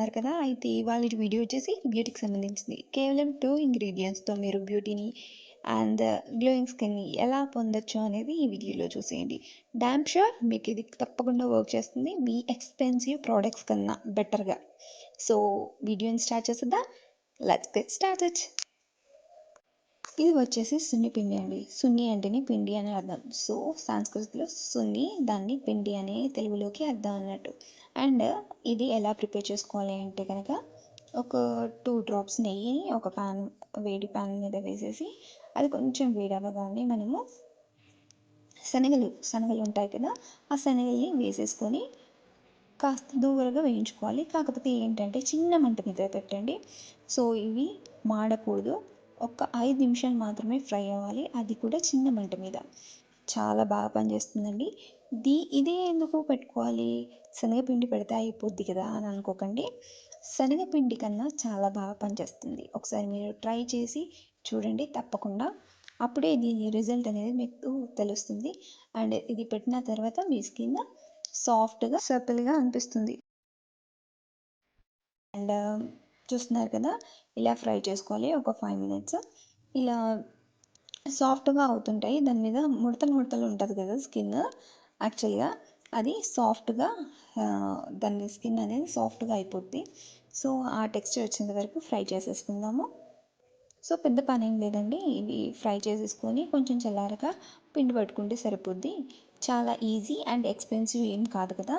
బాగున్నారు కదా? అయితే ఇవాళ వీడియో వచ్చేసి బ్యూటీకి సంబంధించింది. కేవలం 2 ఇంగ్రీడియంట్స్‌తో మీరు బ్యూటీని అండ్ గ్లోయింగ్ స్కిన్‌ని ఎలా పొందొచ్చు అనేది ఈ వీడియోలో చూసేయండి. డామ్ ష్యూర్ మీకు ఇది తప్పకుండా వర్క్ చేస్తుంది. మీ ఎక్స్‌పెన్సివ్ ప్రొడక్ట్స్ కన్నా బెటర్‌గా. సో వీడియోని స్టార్ట్ చేసేద్దాం. Let's get started. ఇది వచ్చేసి సున్ని పిండి అండి. సున్ని అంటేనే పిండి అని అర్థం. సో సంస్కృతిలో సున్ని దాన్ని పిండి అనే తెలుగులోకి అర్థం అన్నట్టు. అండ్ ఇది ఎలా ప్రిపేర్ చేసుకోవాలి అంటే కనుక ఒక 2 డ్రాప్స్ నెయ్యిని ఒక వేడి ప్యాన్ మీద వేసేసి అది కొంచెం వేడి అవ్వగానే మనము శనగలు ఉంటాయి కదా, ఆ శనగల్ని వేసేసుకొని కాస్త దూరగా వేయించుకోవాలి. కాకపోతే ఏంటంటే చిన్న మంట మీద పెట్టండి. సో ఇవి మాడకూడదు. ఒక 5 నిమిషాలు మాత్రమే ఫ్రై అవ్వాలి, అది కూడా చిన్న మంట మీద. చాలా బాగా పనిచేస్తుందండి. ఇదే ఎందుకు పెట్టుకోవాలి, శనగపిండి పెడితే అయిపోద్ది కదా అని అనుకోకండి. శనగపిండి కన్నా చాలా బాగా పనిచేస్తుంది. ఒకసారి మీరు ట్రై చేసి చూడండి తప్పకుండా. అప్పుడే దీని రిజల్ట్ అనేది మీకు తెలుస్తుంది. అండ్ ఇది పెట్టిన తర్వాత మీ స్కిన్ సాఫ్ట్గా సర్పిల్గా అనిపిస్తుంది. అండ్ చూస్తున్నారు కదా, ఇలా ఫ్రై చేసుకోవాలి ఒక 5 మినిట్స్. ఇలా సాఫ్ట్గా అవుతుంటాయి. దాని మీద ముడతలు ఉంటుంది కదా స్కిన్, యాక్చువల్గా అది సాఫ్ట్గా దాని స్కిన్ అనేది సాఫ్ట్గా అయిపోద్ది. సో ఆ టెక్స్చర్ వచ్చేంత వరకు ఫ్రై చేసేసుకుందాము. సో పెద్ద పని ఏం లేదండి, ఇవి ఫ్రై చేసేసుకొని కొంచెం చల్లారగా పిండి పట్టుకుంటే సరిపోద్ది. చాలా ఈజీ అండ్ ఎక్స్పెన్సివ్ ఏం కాదు కదా.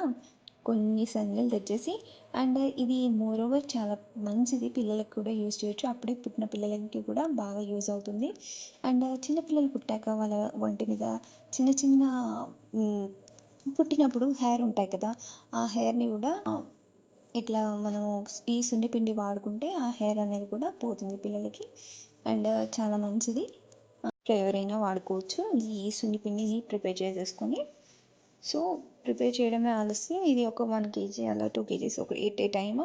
కొన్ని శనగలు తెచ్చేసి, అండ్ ఇది మోరోవర్ చాలా మంచిది, పిల్లలకు కూడా యూజ్ చేయొచ్చు. అప్పుడే పుట్టిన పిల్లలకి కూడా బాగా యూజ్ అవుతుంది. అండ్ చిన్నపిల్లలు పుట్టాక వాళ్ళ ఒంటి మీద చిన్న చిన్న పుట్టినప్పుడు హెయిర్ ఉంటాయి కదా, ఆ హెయిర్ని కూడా ఇట్లా మనము ఈ సున్నిపిండి వాడుకుంటే ఆ హెయిర్ అనేది కూడా పోతుంది పిల్లలకి. అండ్ చాలా మంచిది. ఎవరైనా వాడుకోవచ్చు ఈ సున్నిపిండిని ప్రిపేర్ చేసేసుకొని. సో ప్రిపేర్ చేయడమే ఆలస్యం. ఇది ఒక 1 kg అలా 2 kgs ఒక ఎట్ ఏ టైమ్.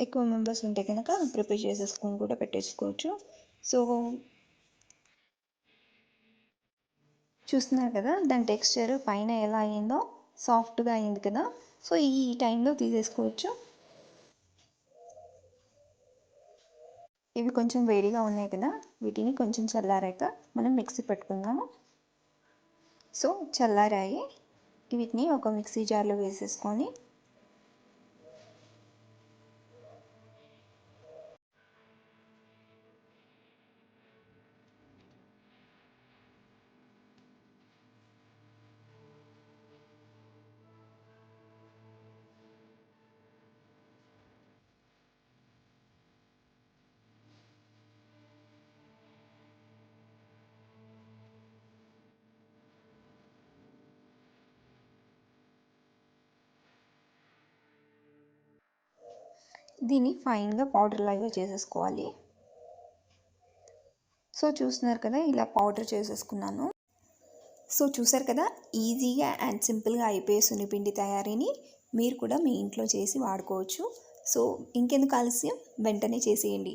ఎక్కువ మెంబర్స్ ఉంటే కనుక ప్రిపేర్ చేసేసుకొని కూడా పెట్టేసుకోవచ్చు. సో చూస్తున్నారు కదా దాని టెక్స్చర్ పైన ఎలా అయిందో, సాఫ్ట్గా అయింది కదా. సో ఈ టైంలో తీసేసుకోవచ్చు. ఇవి కొంచెం వేడిగా ఉన్నాయి కదా, వీటిని కొంచెం చల్లారాక మనం మిక్సీ పెట్టుకుందాము. సో చల్లారాయి, వీటిని ఒక మిక్సీ జార్లో వేసేసుకొని దీన్ని ఫైన్గా పౌడర్ లాగా చేసేసుకోవాలి. సో చూస్తున్నారు కదా, ఇలా పౌడర్ చేసేసుకున్నాను. సో చూసారు కదా, ఈజీగా అండ్ సింపుల్గా అయిపోయే సున్నిపిండి తయారీని మీరు కూడా మీ ఇంట్లో చేసి వాడుకోవచ్చు. సో ఇంకెందుకు ఆలస్యం, వెంటనే చేసేయండి.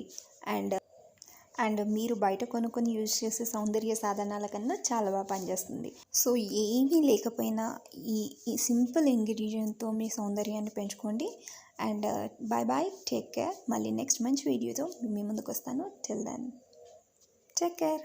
అండ్ మీరు బయట కొనుక్కొని యూజ్ చేసే సౌందర్య సాధనాల కన్నా చాలా బాగా పనిచేస్తుంది. సో ఏమీ లేకపోయినా ఈ సింపుల్ ఇంగ్రీడియంట్తో మీ సౌందర్యాన్ని పెంచుకోండి. And bye bye, take care. మళ్ళీ నెక్స్ట్ మంచి వీడియోతో మీ ముందుకు వస్తాను. Till then take care.